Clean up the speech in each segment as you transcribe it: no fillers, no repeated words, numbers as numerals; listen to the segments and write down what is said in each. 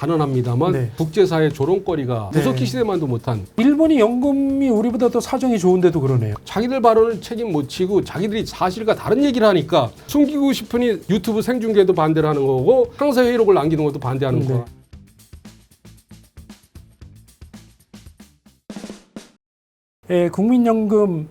단언합니다만 네. 국제사회 조롱거리가 네. 무석기 시대만도 못한 일본이 연금이 우리보다 더 사정이 좋은데도 그러네요. 자기들 발언을 책임 못 지고 자기들이 사실과 다른 얘기를 하니까 숨기고 싶으니 유튜브 생중계도 반대를 하는 거고 항사 회의록을 남기는 것도 반대하는 네. 거야. 예, 국민연금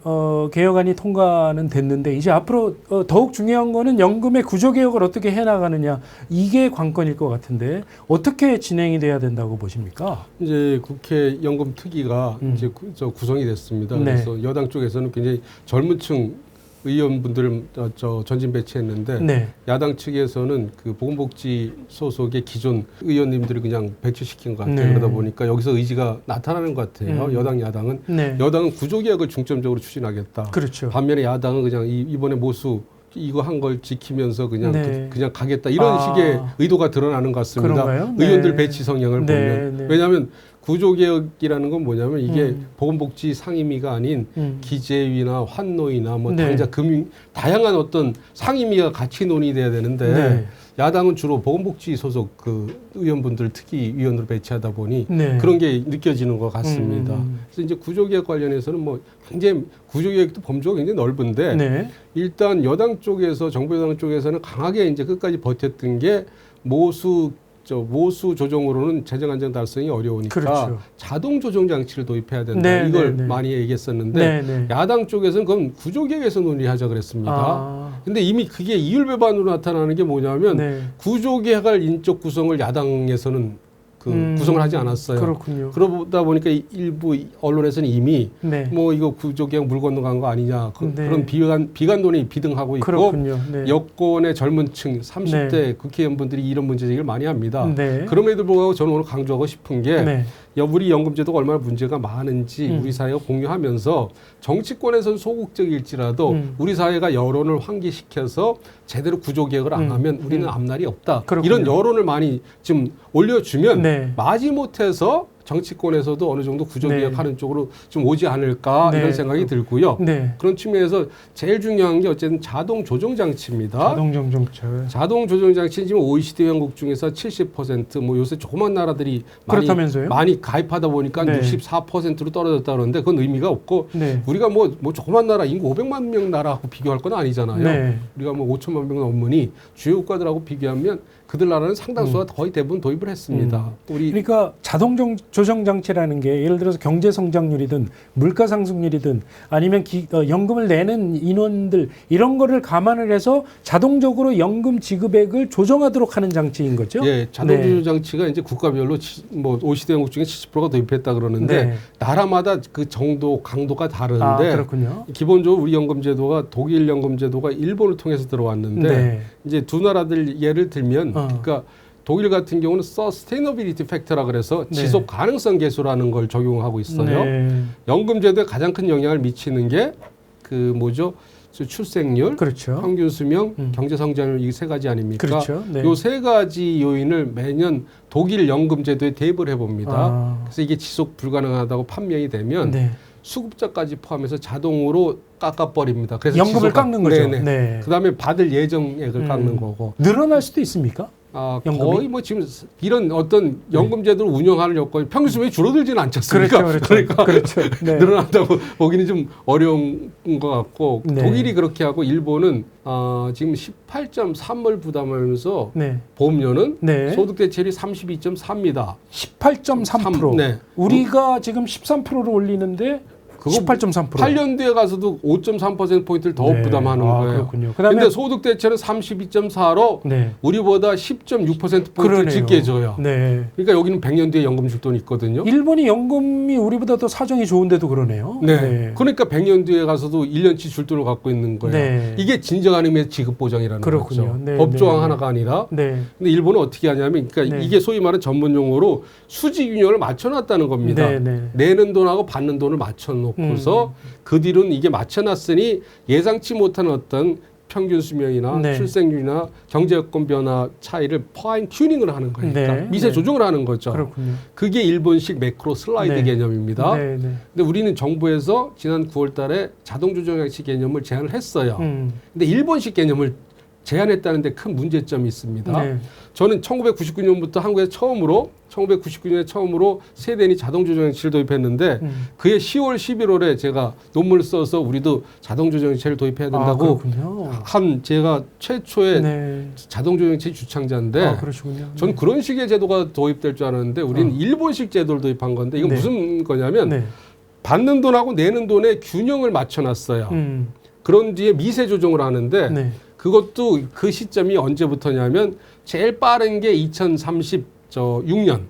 개혁안이 통과는 됐는데 이제 앞으로 더욱 중요한 거는 연금의 구조개혁을 어떻게 해나가느냐, 이게 관건일 것 같은데 어떻게 진행이 돼야 된다고 보십니까? 이제 국회 연금특위가 이제 구성이 됐습니다. 네. 그래서 여당 쪽에서는 굉장히 젊은층 의원분들을 전진 배치했는데 네. 야당 측에서는 그 보건복지 소속의 기존 의원님들을 그냥 배치시킨 것 같아요. 네. 그러다 보니까 여기서 의지가 나타나는 것 같아요. 여당, 야당은. 네. 여당은 구조개혁을 중점적으로 추진하겠다. 그렇죠. 반면에 야당은 그냥 이번에 모수 이거 한 걸 지키면서 그냥 네. 그냥 가겠다 이런 식의 의도가 드러나는 것 같습니다. 그런가요? 의원들 네. 배치 성향을 네, 보면 네. 왜냐하면 구조개혁이라는 건 뭐냐면 이게 보건복지 상임위가 아닌 기재위나 환노위나 뭐 네. 당자 금융 다양한 어떤 상임위가 같이 논의돼야 되는데 네. 야당은 주로 보건복지 소속 그 의원분들 특히 위원으로 배치하다 보니 네. 그런 게 느껴지는 것 같습니다. 그래서 이제 구조개혁 관련해서는 뭐 굉장히 구조개혁도 범주가 굉장히 넓은데 네. 일단 여당 쪽에서 정부 여당 쪽에서는 강하게 이제 끝까지 버텼던 게 모수 조정으로는 재정 안정 달성이 어려우니까 그렇죠. 자동 조정 장치를 도입해야 된다. 네, 이걸 네, 네. 많이 얘기했었는데 네, 네. 야당 쪽에서는 그건 구조개혁에서 논의하자 그랬습니다. 근데 이미 그게 이율배반으로 나타나는 게 뭐냐면 네. 구조개혁할 인적 구성을 야당에서는 구성을 하지 않았어요. 그렇군요. 그러다 보니까 일부 언론에서는 이미 네. 뭐 이거 구조개혁 물 건너간 거 아니냐 네. 그런 비관론이 비등하고 있고 그렇군요. 네. 여권의 젊은층 30대 네. 국회의원분들이 이런 문제 제기를 많이 합니다. 네. 그럼에도 불구하고 저는 오늘 강조하고 싶은 게 네. 우리 연금제도가 얼마나 문제가 많은지 우리 사회가 공유하면서 정치권에서는 소극적일지라도 우리 사회가 여론을 환기시켜서 제대로 구조개혁을 안 하면 우리는 앞날이 없다. 그렇군요. 이런 여론을 많이 좀 올려주면 네. 마지못해서 정치권에서도 어느 정도 구조개혁하는 쪽으로 좀 오지 않을까 네. 이런 생각이 들고요. 네. 그런 측면에서 제일 중요한 게 어쨌든 자동 조정 장치입니다. 자동 정정철. 자동 조정 장치는 지금 OECD 회원국 중에서 70%뭐 요새 조그만 나라들이 그렇다면서요? 많이 가입하다 보니까 네. 64%로 떨어졌다 그러는데 그건 의미가 없고 네. 우리가 뭐 조그만 나라 인구 500만 명 나라하고 비교할 건 아니잖아요. 네. 우리가 뭐 5천만 명 넘으니 주요 국가들하고 비교하면 그들 나라는 상당수가 거의 대부분 도입을 했습니다. 그러니까 자동 조정 장치라는 게 예를 들어서 경제 성장률이든 물가 상승률이든 아니면 연금을 내는 인원들 이런 거를 감안을 해서 자동적으로 연금 지급액을 조정하도록 하는 장치인 거죠. 예, 자동 네. 조정 장치가 이제 국가별로 뭐 OECD 회원국 중에 70%가 도입했다 그러는데 네. 나라마다 그 정도 강도가 다른데 그렇군요. 기본적으로 우리 연금제도가 독일 연금제도가 일본을 통해서 들어왔는데 네. 이제 두 나라들 예를 들면 그러니까 독일 같은 경우는 Sustainability Factor라 그래서 네. 지속 가능성 계수라는 걸 적용하고 있어요. 네. 연금제도에 가장 큰 영향을 미치는 게 그 뭐죠? 출생률, 그렇죠. 평균 수명, 경제 성장률 이 세 가지 아닙니까? 그렇죠. 네. 요 세 가지 요인을 매년 독일 연금제도에 대입을 해봅니다. 그래서 이게 지속 불가능하다고 판명이 되면 네. 수급자까지 포함해서 자동으로 깎아버립니다. 그래서 연금을 깎는 거죠. 네네. 네. 그다음에 받을 예정액을 깎는 거고. 늘어날 수도 있습니까? 연금이? 거의 뭐 지금 이런 어떤 연금제도를 운영하는 여건이 평균 수명이 줄어들지는 않지 않습니까? 그러니까 그렇죠. 네. 늘어난다고 보기는 좀 어려운 것 같고 네. 독일이 그렇게 하고 일본은 지금 18.3을 부담하면서 네. 보험료는 네. 소득 대체율이 32.4입니다. 18.3%. 네. 우리가 지금 13%를 올리는데 18.3%. 8년 뒤에 가서도 5.3%포인트를 더 네. 부담하는 거예요. 그렇군요. 그런데 소득 대체는 32.4로 네. 우리보다 10.6%포인트 그러네요. 적게 줘요. 네. 그러니까 여기는 100년 뒤에 연금 줄 돈이 있거든요. 일본이 연금이 우리보다 더 사정이 좋은데도 그러네요. 네. 그러니까 100년 뒤에 가서도 1년치 줄 돈을 갖고 있는 거예요. 네. 이게 진정한 의미의 지급 보장이라는 그렇군요. 거죠. 네, 법조항 네, 하나가 아니라. 네. 근데 일본은 어떻게 하냐면 그러니까 네. 이게 소위 말하는 전문 용어로 수지 균형을 맞춰놨다는 겁니다. 네, 네. 내는 돈하고 받는 돈을 맞춰놓고서 그 뒤로는 이게 맞춰놨으니 예상치 못한 어떤 평균 수명이나 네. 출생률이나 경제 여건 변화 차이를 파인 튜닝을 하는 거니까 네. 미세 네. 조정을 하는 거죠. 그렇군요. 그게 일본식 매크로 슬라이드 네. 개념입니다. 네, 네. 근데 우리는 정부에서 지난 9월 달에 자동 조정 장치 개념을 제안을 했어요. 근데 일본식 개념을 제한했다는 데 큰 문제점이 있습니다. 네. 저는 1999년부터 한국에서 처음으로 1999년에 처음으로 세대니 자동조정장치를 도입했는데 그해 10월, 11월에 제가 논문을 써서 우리도 자동조정장치를 도입해야 된다고 한 제가 최초의 네. 자동조정장치 주창자인데 그러시군요. 전 그런 식의 제도가 도입될 줄 알았는데 우리는 일본식 제도를 도입한 건데 이건 네. 무슨 거냐면 네. 받는 돈하고 내는 돈의 균형을 맞춰놨어요. 그런 뒤에 미세 조정을 하는데 네. 그것도 그 시점이 언제부터냐면 제일 빠른 게 2036년,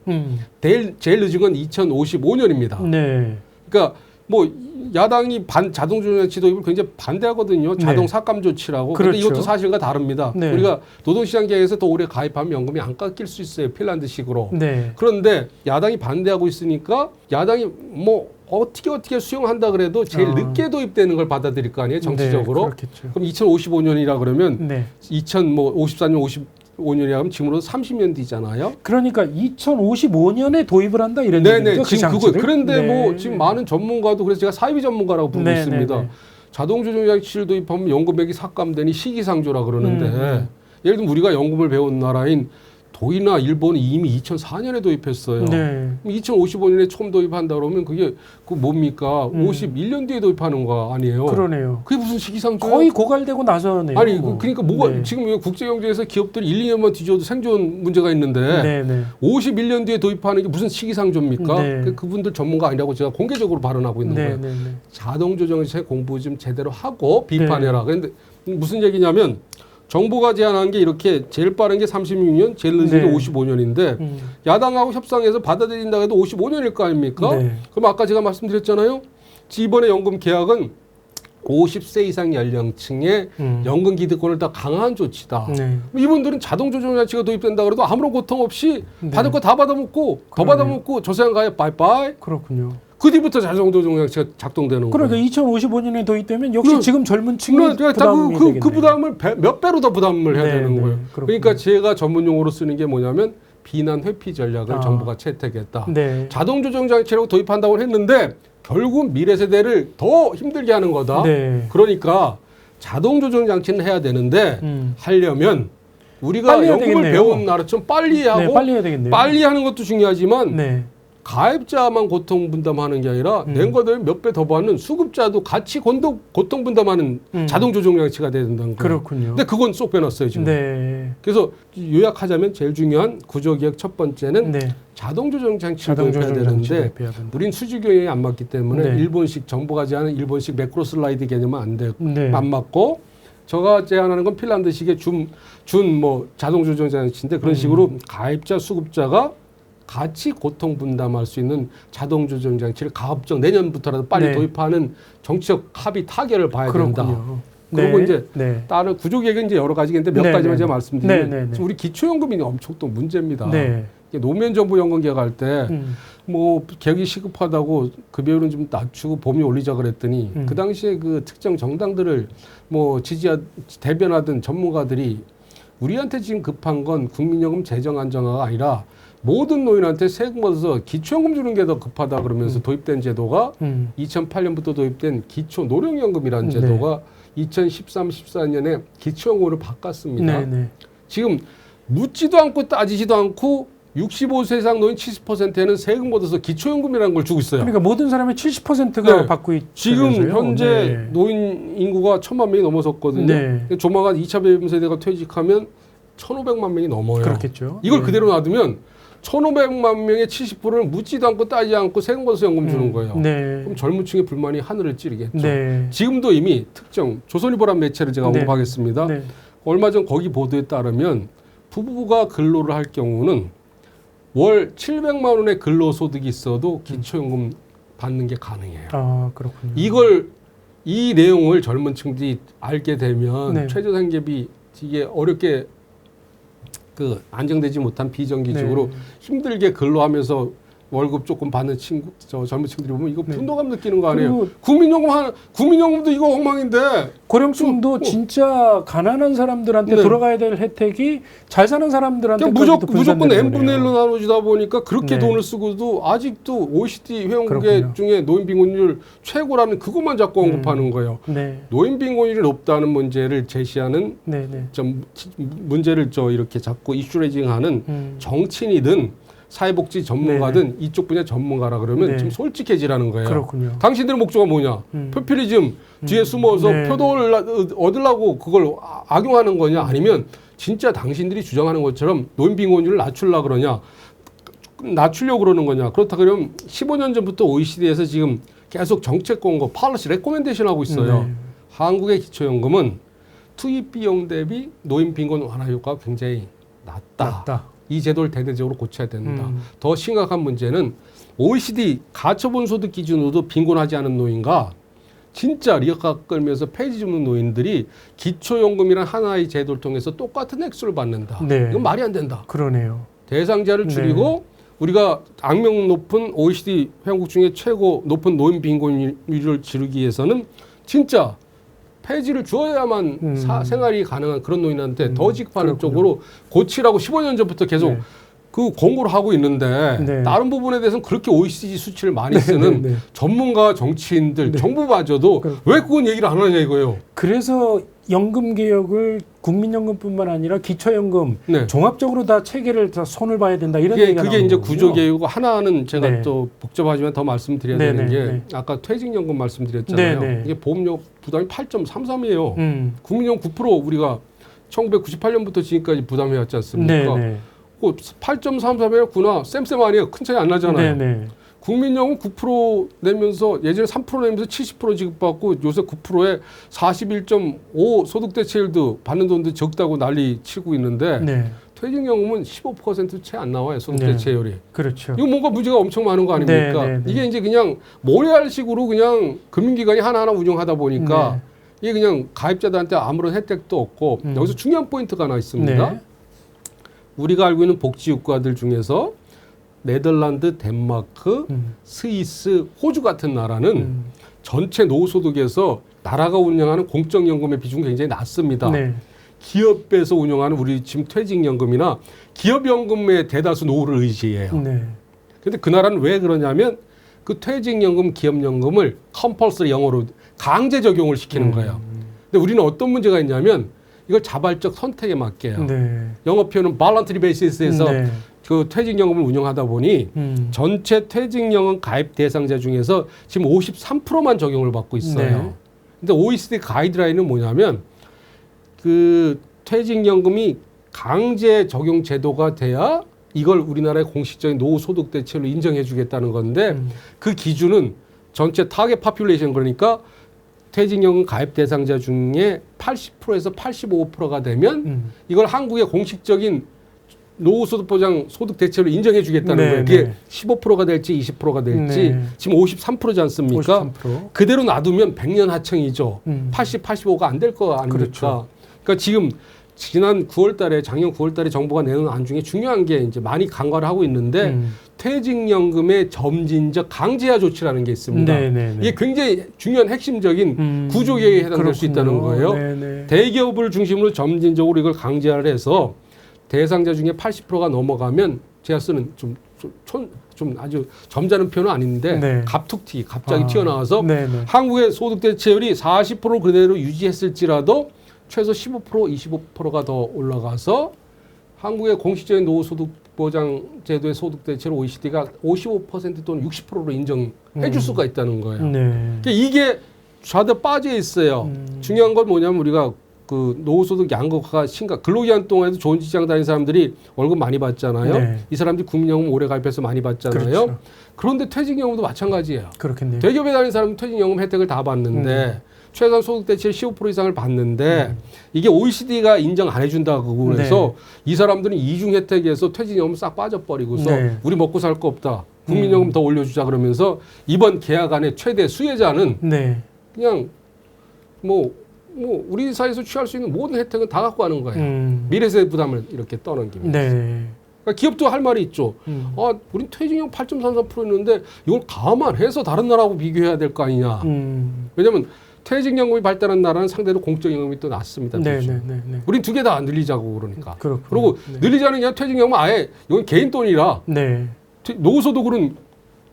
제일 늦은 건 2055년입니다. 네. 그러니까 뭐 야당이 자동조정장치 도입을 굉장히 반대하거든요. 자동 삭감 조치라고. 그런데 그렇죠. 이것도 사실과 다릅니다. 네. 우리가 노동시장 계획에서 더 오래 가입하면 연금이 안 깎일 수 있어요. 핀란드식으로. 네. 그런데 야당이 반대하고 있으니까 야당이 뭐 어떻게 수용한다 그래도 제일 늦게 도입되는 걸 받아들일 거 아니에요. 정치적으로. 네, 그렇겠죠. 그럼 2055년이라 그러면 네. 2054년 55년이라 하면 지금으로 30년 뒤잖아요. 그러니까 2055년에 도입을 한다 이런 네네. 얘기죠. 지금 그 그거 장치를? 그런데 네. 뭐 지금 많은 전문가도 그래서 제가 사회비 전문가라고 부르고 네, 있습니다. 네, 네. 자동조정장치를 도입하면 연금액이 삭감되니 시기상조라 그러는데 예를 들면 우리가 연금을 배운 나라인 독일이나 일본이 이미 2004년에 도입했어요. 네. 2055년에 처음 도입한다 그러면 그게 그 뭡니까? 51년 뒤에 도입하는 거 아니에요? 그러네요. 그게 무슨 시기상조예요? 거의 고갈되고 나서네요. 아니 그러니까 뭐가 네. 지금 왜 국제경제에서 기업들이 1, 2년만 뒤져도 생존 문제가 있는데 네, 네. 51년 뒤에 도입하는 게 무슨 시기상조입니까? 네. 그분들 전문가 아니라고 제가 공개적으로 발언하고 있는 네, 거예요. 네, 네. 자동조정체 공부 좀 제대로 하고 비판해라. 그런데 무슨 얘기냐면 정부가 제안한 게 이렇게 제일 빠른 게 36년, 제일 늦은 게 네. 55년인데 야당하고 협상해서 받아들인다 해도 55년일 거 아닙니까? 네. 그럼 아까 제가 말씀드렸잖아요. 이번에 연금 계약은 50세 이상 연령층의 연금 기득권을 더 강화한 조치다. 네. 이분들은 자동조정장치가 도입된다 그래도 아무런 고통 없이 네. 받을 거 다 받아먹고 더 그러네요. 받아먹고 저세상 가요 빠이빠이. 그렇군요. 그 뒤부터 자동조정장치가 작동되는 그러니까 거예요. 2055년에 도입되면 역시 그럼, 지금 젊은 층이 그러니까 부담이 되겠네요. 그 부담을 몇 배로 더 부담을 해야 네, 되는 네, 거예요. 그렇군요. 그러니까 제가 전문 용어로 쓰는 게 뭐냐면 비난 회피 전략을 아. 정부가 채택했다. 네. 자동조정장치라고 도입한다고 했는데 결국 미래 세대를 더 힘들게 하는 거다. 네. 그러니까 자동조정장치는 해야 되는데 하려면 우리가 빨리 해야 연금을 되겠네요. 배운 나라처럼 빨리 하고 네, 빨리 해야 되겠네요. 빨리 하는 것도 중요하지만 네. 가입자만 고통 분담하는 게 아니라 낸 거들 몇 배 더 받는 수급자도 같이 고통 분담하는 자동 조정 장치가 돼야 된다는 거예요. 그렇군요. 근데 그건 쏙 빼놨어요 지금. 네. 그래서 요약하자면 제일 중요한 구조개혁 첫 번째는 네. 자동 조정 장치를 자동 도입해야 조정 장치 되는데 도입해야 된다. 우린 수직 경영이 안 맞기 때문에 네. 일본식 정부가 제안하는 일본식 매크로 슬라이드 개념은 안 되고 네. 안 맞고 제가 제안하는 건 핀란드식의 준 뭐 자동 조정 장치인데 그런 식으로 가입자 수급자가 같이 고통 분담할 수 있는 자동 조정 장치를 가급적 내년부터라도 빨리 네. 도입하는 정치적 합의 타결을 봐야 된다. 그렇군요. 그리고 네. 이제 네. 다른 구조 개혁은 이제 여러 가지가 있는데 몇 네, 가지만 네, 제가 네. 말씀드리면 네, 네, 네. 지금 우리 기초연금이 엄청 또 문제입니다. 네. 이게 노무현 정부 연금 개혁할 때 뭐 개혁이 시급하다고 급여율은 좀 낮추고 범위 올리자 그랬더니 그 당시에 그 특정 정당들을 뭐 대변하던 전문가들이 우리한테 지금 급한 건 국민연금 재정 안정화가 아니라 모든 노인한테 세금 걷어서 기초연금 주는 게 더 급하다 그러면서 도입된 제도가 2008년부터 도입된 기초노령연금이라는 네. 제도가 2013, 14년에 기초연금으로 바꿨습니다. 네, 네. 지금 묻지도 않고 따지지도 않고 65세 이상 노인 70%에는 세금 걷어서 기초연금이라는 걸 주고 있어요. 그러니까 모든 사람의 70%가 네. 받고 있죠. 지금 현재 노인 인구가 1,000만 명이 넘어섰거든요. 네. 조만간 2차 배분 세대가 퇴직하면 1,500만 명이 넘어요. 그렇겠죠. 이걸 네. 그대로 놔두면 1,500만 명의 70%는 묻지도 않고 따지지 않고 세금 걷어서 연금 주는 거예요. 네. 그럼 젊은 층의 불만이 하늘을 찌르겠죠. 네. 지금도 이미 특정 조선일보란 매체를 제가 네. 언급하겠습니다. 네. 얼마 전 거기 보도에 따르면 부부가 근로를 할 경우는 월 700만 원의 근로소득이 있어도 기초연금 받는 게 가능해요. 아, 그렇군요. 이 내용을 젊은 층들이 알게 되면 네. 최저생계비 이게 어렵게 그 안정되지 못한 비정규직으로 네. 힘들게 근로하면서 월급 조금 받는 친구, 저 젊은 친구들이 보면 이거 네. 분노감 느끼는 거 아니에요? 그리고 국민연금도 이거 엉망인데. 고령층도 진짜 가난한 사람들한테 네. 돌아가야 될 혜택이 잘 사는 사람들한테 무조건 n분의 1로 나눠주다 보니까 그렇게 네. 돈을 쓰고도 아직도 OECD 회원국의 그렇군요. 중에 노인 빈곤율 최고라는 그것만 자꾸 언급하는 거예요. 네. 노인 빈곤율이 높다는 문제를 제시하는 네, 네. 문제를 이렇게 자꾸 이슈레이징하는 정치인이든 사회복지 전문가든 이쪽 분야 전문가라 그러면 네. 좀 솔직해지라는 거예요. 그렇군요. 당신들의 목적은 뭐냐? 포퓰리즘 뒤에 숨어서 네. 표도를 얻으려고 그걸 악용하는 거냐? 아니면 진짜 당신들이 주장하는 것처럼 노인 빈곤율을 낮추려고 그러냐? 낮추려고 그러는 거냐? 그렇다 그러면 15년 전부터 OECD에서 지금 계속 정책 공고, 팔러시 레코멘데이션 하고 있어요. 네. 한국의 기초연금은 투입 비용 대비 노인 빈곤 완화 효과가 굉장히 낮다. 이 제도를 대대적으로 고쳐야 된다. 더 심각한 문제는 OECD 가처분 소득 기준으로도 빈곤하지 않은 노인과 진짜 리어카 끌면서 폐지 줍는 노인들이 기초연금이란 하나의 제도를 통해서 똑같은 액수를 받는다. 네. 이건 말이 안 된다. 그러네요. 대상자를 줄이고 우리가 악명 높은 OECD 회원국 중에 최고 높은 노인 빈곤율을 지르기 위해서는 진짜 폐지를 주어야만 생활이 가능한 그런 노인한테 더 지급하는 그렇군요. 쪽으로 고치라고 15년 전부터 계속 네. 그 권고를 하고 있는데 네. 다른 부분에 대해서는 그렇게 OECD 수치를 많이 쓰는 네. 전문가, 정치인들, 네. 정부마저도 왜 그건 얘기를 안 하냐 이거예요. 그래서 연금 개혁을 국민연금뿐만 아니라 기초연금 네. 종합적으로 다 체계를 다 손을 봐야 된다 이런 얘기가 그게 나오는 이제 거군요. 구조개혁이고 하나는 제가 네. 또 복잡하지만 더 말씀드려야 네, 되는 네, 게 네. 아까 퇴직연금 말씀드렸잖아요. 네, 네. 이게 보험료 부담이 8.33이에요. 국민연금 9% 우리가 1998년부터 지금까지 부담해왔지 않습니까? 네, 네. 8.33이었구나. 쌤 아니에요. 큰 차이 안 나잖아요. 네, 네. 국민연금 9% 내면서 예전에 3% 내면서 70% 지급받고 요새 9%에 41.5 소득대체율도 받는 돈도 적다고 난리 치고 있는데 네. 퇴직연금은 15% 채 안 나와요. 소득대체율이. 그렇죠. 이거 뭔가 문제가 엄청 많은 거 아닙니까? 네, 네, 네. 이게 이제 그냥 모래알식으로 그냥 금융기관이 하나하나 운영하다 보니까 이게 그냥 가입자들한테 아무런 혜택도 없고 여기서 중요한 포인트가 하나 있습니다. 네. 우리가 알고 있는 복지국가들 중에서 네덜란드, 덴마크, 스위스, 호주 같은 나라는 전체 노후소득에서 나라가 운영하는 공적연금의 비중이 굉장히 낮습니다. 네. 기업에서 운영하는 우리 지금 퇴직연금이나 기업연금의 대다수 노후를 의지해요. 네. 근데 그 나라는 왜 그러냐면 그 퇴직연금, 기업연금을 컴펄서리 영어로 강제 적용을 시키는 거예요. 근데 우리는 어떤 문제가 있냐면 이걸 자발적 선택에 맡겨요. 네. 영어 표현은 발런터리 베이시스에서 네. 그 퇴직연금을 운영하다 보니 전체 퇴직연금 가입 대상자 중에서 지금 53%만 적용을 받고 있어요. 네. 근데 OECD 가이드라인은 뭐냐면 그 퇴직연금이 강제 적용 제도가 돼야 이걸 우리나라의 공식적인 노후소득 대체로 인정해 주겠다는 건데 그 기준은 전체 타겟 파퓰레이션 그러니까 퇴직연금 가입 대상자 중에 80%에서 85%가 되면 이걸 한국의 공식적인 노후소득 보장 소득 대체로 인정해 주겠다는 네, 거예요. 그게 네. 15%가 될지 20%가 될지 네. 지금 53%지 않습니까? 53%. 그대로 놔두면 100년 하청이죠. 80, 85가 안 될 거 아닙니까? 그렇죠. 그러니까 지금 지난 9월 달에 작년 9월 달에 정부가 내놓은 안 중에 중요한 게 이제 많이 간과를 하고 있는데 퇴직연금의 점진적 강제화 조치라는 게 있습니다. 네, 네, 네. 이게 굉장히 중요한 핵심적인 구조개혁에 해당될 수 있다는 거예요. 네, 네. 대기업을 중심으로 점진적으로 이걸 강제화를 해서 대상자 중에 80%가 넘어가면 제가 쓰는 좀 아주 점잖은 표현은 아닌데 네. 갑툭튀 갑자기 튀어나와서 네, 네. 한국의 소득 대체율이 40% 그대로 유지했을지라도 최소 15% 25%가 더 올라가서 한국의 공식적인 노후소득 보장 제도의 소득 대체를 OECD가 55% 또는 60%로 인정해 줄 수가 있다는 거예요. 네. 그러니까 이게 좌대 빠져 있어요. 중요한 건 뭐냐면 우리가 그 노후소득 양극화가 심각. 근로기간 동안에도 좋은 직장 다니는 사람들이 월급 많이 받잖아요. 네. 이 사람들이 국민연금 오래 가입해서 많이 받잖아요. 그렇죠. 그런데 퇴직연금도 마찬가지예요. 그렇겠네요. 대기업에 다니는 사람은 퇴직연금 혜택을 다 받는데 최소한 소득 대체율 15% 이상을 받는데 이게 OECD가 인정 안 해준다고 그래서 이 사람들은 이중 혜택에서 퇴직연금 싹 빠져버리고서 네. 우리 먹고 살 거 없다. 국민연금 더 올려주자 그러면서 이번 계약안의 최대 수혜자는 네. 그냥 뭐 우리 사회에서 취할 수 있는 모든 혜택은 다 갖고 가는 거예요. 미래세대 부담을 이렇게 떠넘깁니다. 네. 그러니까 기업도 할 말이 있죠. 우린 퇴직연금 8.33%였는데 이걸 감안해서 다른 나라하고 비교해야 될 거 아니냐. 왜냐하면 퇴직연금이 발달한 나라는 상대로 공적연금이 또 낮습니다. 우린 두 개 다 늘리자고 그러니까. 그리고 늘리자는 게 아니라 퇴직연금은 아예 이건 개인 돈이라 노후소득으로는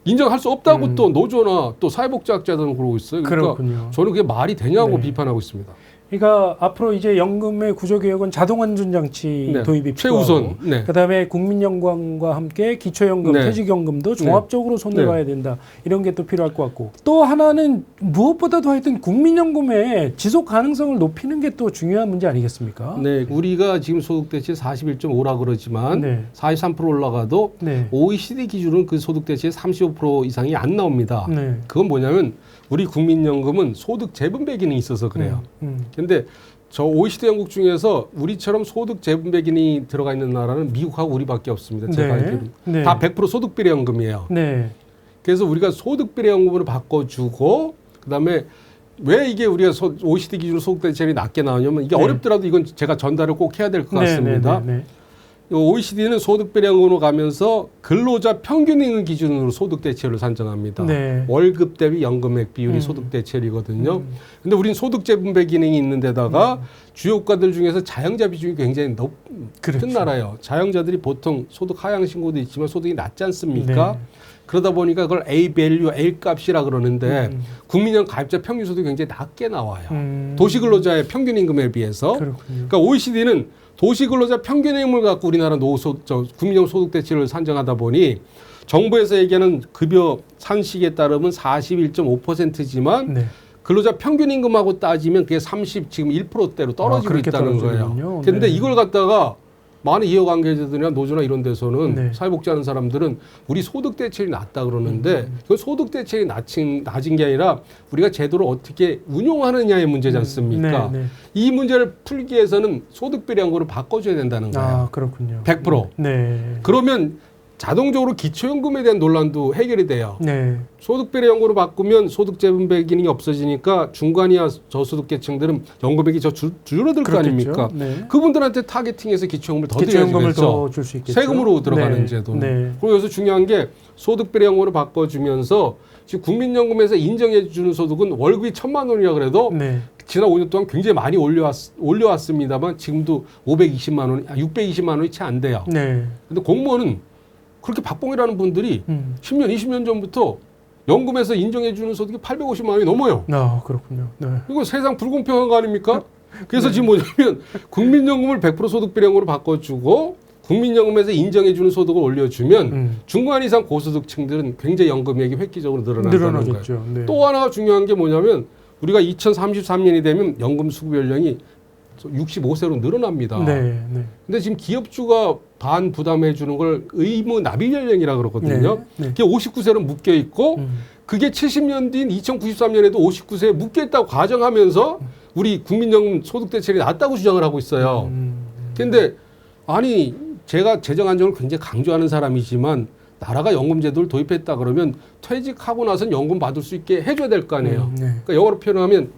인정할 수 없다고 또 노조나 또 사회복지학자들은 그러고 있어요. 그러니까 그렇군요. 저는 그게 말이 되냐고 비판하고 있습니다. 그러니까 앞으로 이제 연금의 구조개혁은 자동안전장치 도입이 필요하고 최우선. 그다음에 국민연금과 함께 기초연금, 퇴직연금도 종합적으로 손을 봐야 된다. 이런 게 또 필요할 것 같고 또 하나는 무엇보다도 하여튼 국민연금의 지속 가능성을 높이는 게 또 중요한 문제 아니겠습니까? 네, 우리가 지금 소득대체 41.5라 그러지만 43% 올라가도 OECD 기준은 그 소득대체 35% 이상이 안 나옵니다. 그건 뭐냐면 우리 국민연금은 소득 재분배 기능이 있어서 그래요. 근데 저 OECD 영국 중에서 우리처럼 소득 재분배 기능이 들어가 있는 나라는 미국하고 우리밖에 없습니다. 제가 알기로는. 다 100% 소득비례연금이에요. 그래서 우리가 소득비례연금으로 바꿔주고 그다음에 왜 이게 우리가 OECD 기준으로 소득대체율이 낮게 나오냐면 이게 어렵더라도 이건 제가 전달을 꼭 해야 될 것 같습니다. OECD는 소득비례연금으로 가면서 근로자 평균임금 기준으로 소득대체율을 산정합니다. 월급 대비 연금액 비율이 소득대체율이거든요. 근데 우린 소득재분배 기능이 있는 데다가 주요 국가들 중에서 자영자 비중이 굉장히 높은 나라예요. 자영자들이 보통 소득 하향 신고도 있지만 소득이 낮지 않습니까? 그러다 보니까 그걸 A 밸류, A 값이라 그러는데 국민연금 가입자 평균 소득이 굉장히 낮게 나와요. 도시근로자의 평균 임금에 비해서. 그러니까 OECD는 도시근로자 평균임금을 갖고 우리나라 국민연금 소득대체율을 산정하다 보니 정부에서 얘기하는 급여 상식에 따르면 41.5%지만 근로자 평균임금하고 따지면 그게 지금 1%대로 떨어지고 있다는 거예요. 그런데 이걸 갖다가 많은 이해관계자들이나 노조나 이런 데서는 사회복지하는 사람들은 우리 소득대체율이 낮다 그러는데 그 소득대체율이 낮은 게 아니라 우리가 제도를 어떻게 운용하느냐의 문제지 않습니까? 이 문제를 풀기 위해서는 소득비례연금으로 바꿔줘야 된다는 거예요. 그렇군요. 100%. 그러면 자동적으로 기초연금에 대한 논란도 해결이 돼요. 소득비례연금으로 바꾸면 소득재분배 기능이 없어지니까 중간이야 저소득계층들은 연금액이 줄어들 거 아닙니까? 그분들한테 타겟팅해서 기초연금을 더 드려야겠죠. 줄 수 있겠죠. 세금으로 들어가는 제도는. 그리고 여기서 중요한 게 소득비례연금으로 바꿔주면서 지금 국민연금에서 인정해주는 소득은 월급이 1,000만 원이라 그래도 지난 5년 동안 굉장히 많이 올려왔습니다만 지금도 620만 원이 채 안 돼요. 근데 공무원은 그렇게 박봉이라는 분들이 10년, 20년 전부터 연금에서 인정해주는 소득이 850만 원이 넘어요. 그렇군요. 이거 세상 불공평한 거 아닙니까? 그래서 지금 뭐냐면 국민연금을 100% 소득비례연금으로 바꿔주고 국민연금에서 인정해주는 소득을 올려주면 중간 이상 고소득층들은 굉장히 연금액이 획기적으로 늘어난다는 거예요. 또 하나가 중요한 게 뭐냐면 우리가 2033년이 되면 연금 수급 연령이 65세로 늘어납니다. 근데 지금 기업주가 반 부담해 주는 걸 의무 납입 연령이라 그러거든요. 그게 59세로 묶여 있고 그게 70년 뒤인 2093년에도 59세에 묶여 있다고 가정하면서 우리 국민연금 소득대체율이 낮다고 주장을 하고 있어요. 근데 아니 제가 재정 안정을 굉장히 강조하는 사람이지만 나라가 연금제도를 도입했다 그러면 퇴직하고 나서는 연금 받을 수 있게 해줘야 될 거 아니에요. 그러니까 영어로 표현하면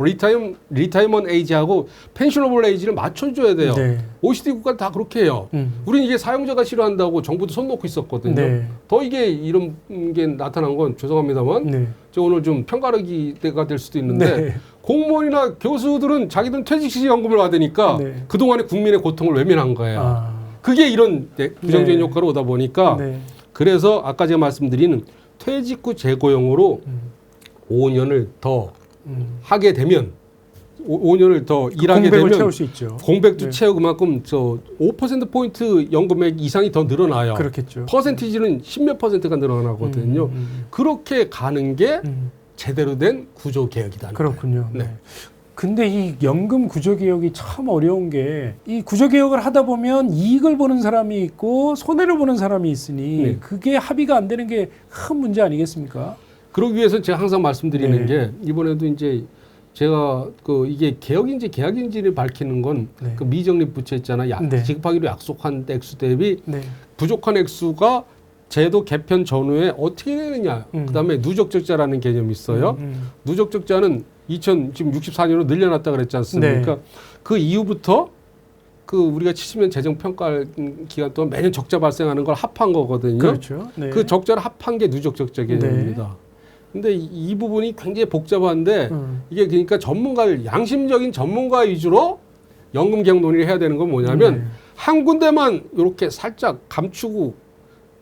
리타이먼 에이지하고 펜셔너블 에이지를 맞춰줘야 돼요. OECD 국가는 다 그렇게 해요. 우리는 이게 사용자가 싫어한다고 정부도 손 놓고 있었거든요. 더 이게 이런 게 나타난 건 죄송합니다만 저 오늘 좀 편가르기가 될 수도 있는데 공무원이나 교수들은 자기들은 퇴직 시 연금을 받으니까 그동안의 국민의 고통을 외면한 거예요. 그게 이런 부정적인 효과로 오다 보니까 그래서 아까 제가 말씀드리는 퇴직 후 재고용으로 5년을 더 하게 되면 5년을 더 일하게 되면 채울 수 있죠. 공백도 채우고 그만큼 5%포인트 연금액 이상이 더 늘어나요. 그렇겠죠. 퍼센티지는 10몇 %가 늘어나거든요. 그렇게 가는 게 제대로 된 구조개혁이다. 그렇군요. 근데 이 연금 구조개혁이 참 어려운 게 이 구조개혁을 하다 보면 이익을 보는 사람이 있고 손해를 보는 사람이 있으니 그게 합의가 안 되는 게 큰 문제 아니겠습니까? 그러기 위해서 제가 항상 말씀드리는 게 이번에도 이제 제가 이게 개혁인지 계약인지를 밝히는 건 그 미적립 부채 있잖아요. 지급하기로 약속한 액수 대비 부족한 액수가 제도 개편 전후에 어떻게 되느냐. 그다음에 누적적자라는 개념이 있어요. 누적적자는 지금 64년으로 늘려놨다 그랬지 않습니까? 그 이후부터 그 우리가 70년 재정 평가 기간 동안 매년 적자 발생하는 걸 합한 거거든요. 그렇죠. 네. 그 적자를 합한 게 누적 적자 개념입니다. 근데 이 부분이 굉장히 복잡한데 이게 그러니까 전문가들 양심적인 전문가 위주로 연금 개혁 논의를 해야 되는 건 뭐냐면 한 군데만 이렇게 살짝 감추고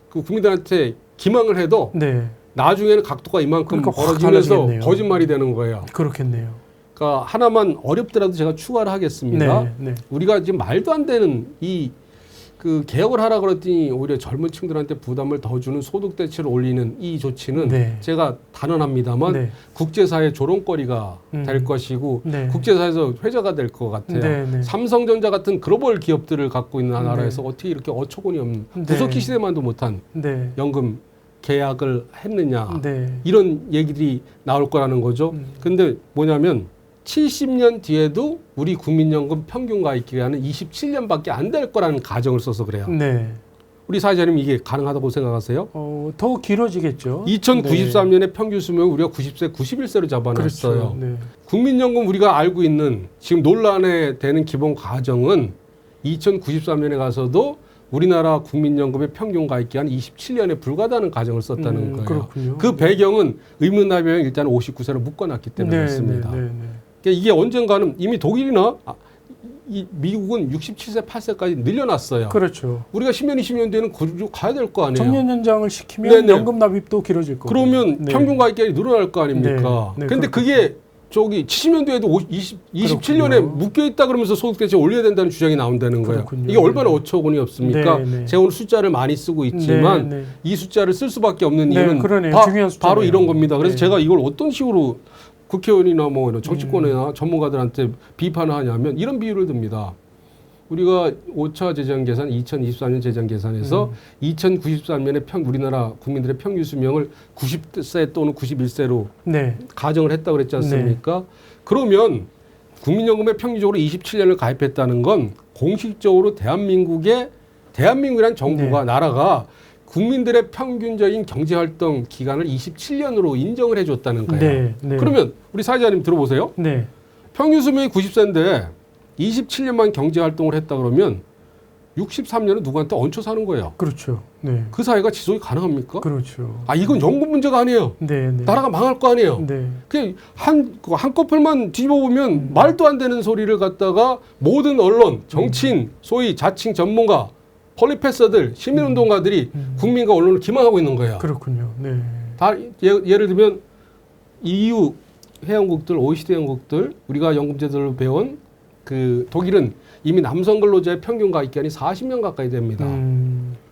그 국민들한테 기망을 해도 네. 나중에는 각도가 이만큼 그러니까 확 벌어지면서 달라지겠네요. 거짓말이 되는 거예요. 그렇겠네요. 그러니까 하나만 어렵더라도 제가 추가를 하겠습니다. 네. 네. 우리가 지금 말도 안 되는 이 그 개혁을 하라 그랬더니 오히려 젊은 층들한테 부담을 더 주는 소득 대체를 올리는 이 조치는 네. 제가 단언합니다만 네. 국제사회 조롱거리가 될 것이고 네. 국제사회에서 회자가 될 것 같아요. 네. 네. 삼성전자 같은 글로벌 기업들을 갖고 있는 네. 나라에서 어떻게 이렇게 어처구니 없는 네. 구석기 시대만도 못한 네. 연금 계약을 했느냐 네. 이런 얘기들이 나올 거라는 거죠. 근데 뭐냐면 70년 뒤에도 우리 국민연금 평균 가입 기간은 27년밖에 안 될 거라는 가정을 써서 그래요. 네. 우리 사회자님 이게 가능하다고 생각하세요? 더 길어지겠죠. 2093년에 평균 수명을 우리가 90세, 91세로 잡아놨어요. 그렇죠. 네. 국민연금 우리가 알고 있는 지금 논란에 되는 기본 가정은 2093년에 가서도 우리나라 국민연금의 평균 가입 기간 27년에 불과하다는 가정을 썼다는 거예요. 그렇군요. 그 배경은 의무납입형 일단 59세로 묶어놨기 때문에 그렇습니다. 네. 네. 그러니까 이게 언젠가는 이미 독일이나 이 미국은 67세, 8세까지 늘려놨어요. 그렇죠. 우리가 10년, 20년 뒤에는 그쪽 가야 될 거 아니에요. 정년 연장을 시키면 네네. 연금 납입도 길어질 거고. 그러면 평균 가입 기간이 늘어날 거 아닙니까? 네. 네, 근데 그게 저기 70년도에도 27년에 그렇군요. 묶여 있다 그러면서 소득 대체 올려야 된다는 주장이 나온다는 거예요. 그렇군요. 이게 얼마나 어처구니 없습니까? 네, 네. 제가 오늘 숫자를 많이 쓰고 있지만 네, 네. 이 숫자를 쓸 수밖에 없는 네, 이유는 그러네요. 중요한 숫자네요. 바로 이런 겁니다. 그래서 네. 제가 이걸 어떤 식으로 국회의원이나 뭐 이런 정치권이나 전문가들한테 비판을 하냐면 이런 비유를 듭니다. 우리가 5차 재정계산 2024년 재정계산에서 2093년에 우리나라 국민들의 평균 수명을 90세 또는 91세로 네. 가정을 했다고 그랬지 않습니까? 그러면 국민연금에 평균적으로 27년을 가입했다는 건 공식적으로 대한민국이란 정부가 나라가 국민들의 평균적인 경제활동 기간을 27년으로 인정을 해줬다는 거예요. 네, 네. 그러면 우리 사회자님 들어보세요. 네. 평균 수명이 90세인데 27년만 경제활동을 했다 그러면 63년은 누구한테 얹혀 사는 거예요. 그렇죠. 네. 그 사회가 지속이 가능합니까? 그렇죠. 아 이건 연금 문제가 아니에요. 네, 네. 나라가 망할 거 아니에요. 네. 그냥 한꺼풀만 뒤집어 보면 말도 안 되는 소리를 갖다가 모든 언론, 정치인, 소위 자칭 전문가, 폴리패서들, 시민운동가들이 국민과 언론을 기망하고 있는 거예요. 그렇군요. 네. 다 예를 들면 EU 회원국들, OECD 회원국들, 우리가 연금제도를 배운 그 독일은 이미 남성 근로자의 평균 가입 기간이 40년 가까이 됩니다.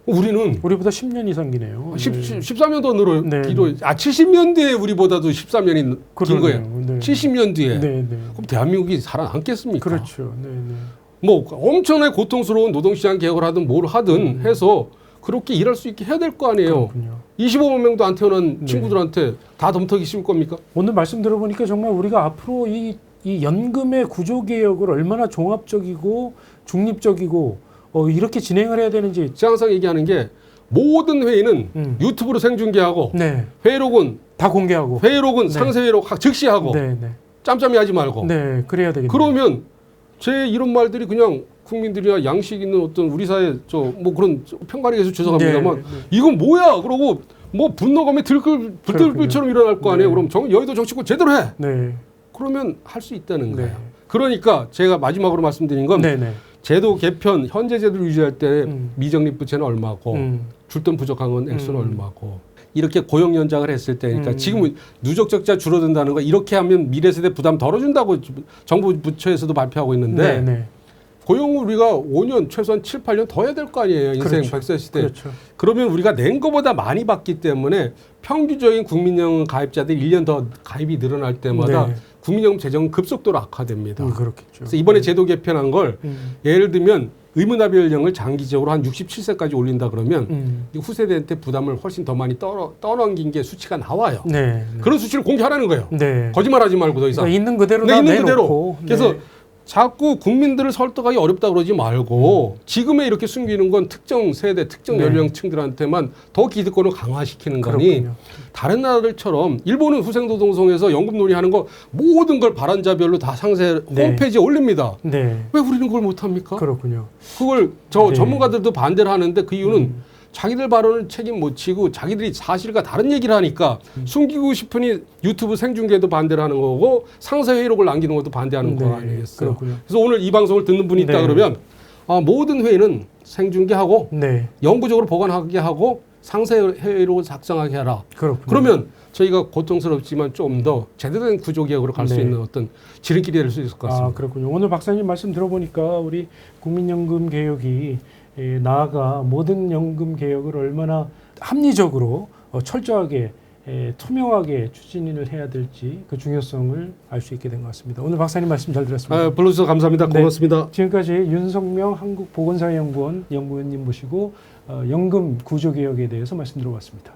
우리는 우리보다 10년 이상 기네요. 13년 더 늘어요. 네. 70년대에 우리보다도 13년이 긴 그러네요. 거예요. 네. 70년 뒤에. 네, 네. 그럼 대한민국이 살아남겠습니까? 그렇죠. 네, 네. 뭐 엄청나게 고통스러운 노동시장 개혁을 하든 뭘 하든 해서 그렇게 일할 수 있게 해야 될 거 아니에요. 그렇군요. 25만 명도 안 태어난 친구들한테 다 덤터기 씌울 겁니까? 오늘 말씀 들어보니까 정말 우리가 앞으로 이 연금의 구조 개혁을 얼마나 종합적이고 중립적이고 이렇게 진행을 해야 되는지 제가 항상 얘기하는 게 모든 회의는 유튜브로 생중계하고 네. 회의록은 다 공개하고 회의록은 상세 회의록 즉시하고 네, 네. 짬짬이 하지 말고 네, 그래야 되겠네요. 그러면 제 이런 말들이 그냥 국민들이나 양식 있는 어떤 우리 사회 뭐 그런 평가리에서 죄송합니다만 네, 네. 이건 뭐야 그러고 뭐 분노감에 들끓처럼 일어날 거 아니에요. 네. 그럼 여의도 정치권 제대로 해. 네. 그러면 할 수 있다는 네. 거예요. 그러니까 제가 마지막으로 말씀드린 건 네, 네. 제도 개편 현재 제도를 유지할 때 미적립 부채는 얼마고 줄 돈 부족한 건 액수는 얼마고 이렇게 고용 연장을 했을 때 그러니까 지금은 누적 적자 줄어든다는 거 이렇게 하면 미래 세대 부담 덜어준다고 정부 부처에서도 발표하고 있는데 네, 네. 고용을 우리가 5년 최소한 7, 8년 더 해야 될 거 아니에요. 인생 그렇죠. 100세 시대. 그렇죠. 그러면 우리가 낸 것보다 많이 받기 때문에 평균적인 국민연금 가입자들이 1년 더 가입이 늘어날 때마다 네. 국민연금 재정은 급속도로 악화됩니다. 그렇겠죠. 그래서 이번에 제도 개편한 걸 예를 들면 의무납입 연령을 장기적으로 한 67세까지 올린다 그러면 후세대한테 부담을 훨씬 더 많이 떠넘긴 게 수치가 나와요. 네, 네. 그런 수치를 공개하라는 거예요. 네. 거짓말하지 말고 더 이상. 그러니까 있는 그대로 네, 다 있는 내놓고. 그대로. 그래서 네. 자꾸 국민들을 설득하기 어렵다 그러지 말고 지금에 이렇게 숨기는 건 특정 세대, 특정 네. 연령층들한테만 더 기득권을 강화시키는 거니 그렇군요. 다른 나라들처럼 일본은 후생노동성에서 연금 논의하는 거 모든 걸 발언자별로 다 상세 네. 홈페이지에 올립니다. 네. 왜 우리는 그걸 못합니까? 그렇군요. 그걸 네. 전문가들도 반대를 하는데 그 이유는 자기들 발언을 책임 못 지고 자기들이 사실과 다른 얘기를 하니까 숨기고 싶으니 유튜브 생중계도 반대를 하는 거고 상세 회의록을 남기는 것도 반대하는 거 아니겠어요? 그렇군요. 그래서 오늘 이 방송을 듣는 분이 있다 네. 그러면 모든 회의는 생중계하고 네. 영구적으로 보관하게 하고 상세 회의록을 작성하게 하라. 그렇군요. 그러면 저희가 고통스럽지만 좀 더 제대로 된 구조개혁으로 갈 수 네. 있는 어떤 지름길이 될 수 있을 것 같습니다. 그렇군요. 오늘 박사님 말씀 들어보니까 우리 국민연금 개혁이 나아가 모든 연금 개혁을 얼마나 합리적으로 철저하게 투명하게 추진을 해야 될지 그 중요성을 알 수 있게 된 것 같습니다. 오늘 박사님 말씀 잘 들었습니다. 불러주셔서 감사합니다. 네. 고맙습니다. 지금까지 윤석명 한국보건사연구원 연구원님 모시고 연금 구조개혁에 대해서 말씀 들어봤습니다.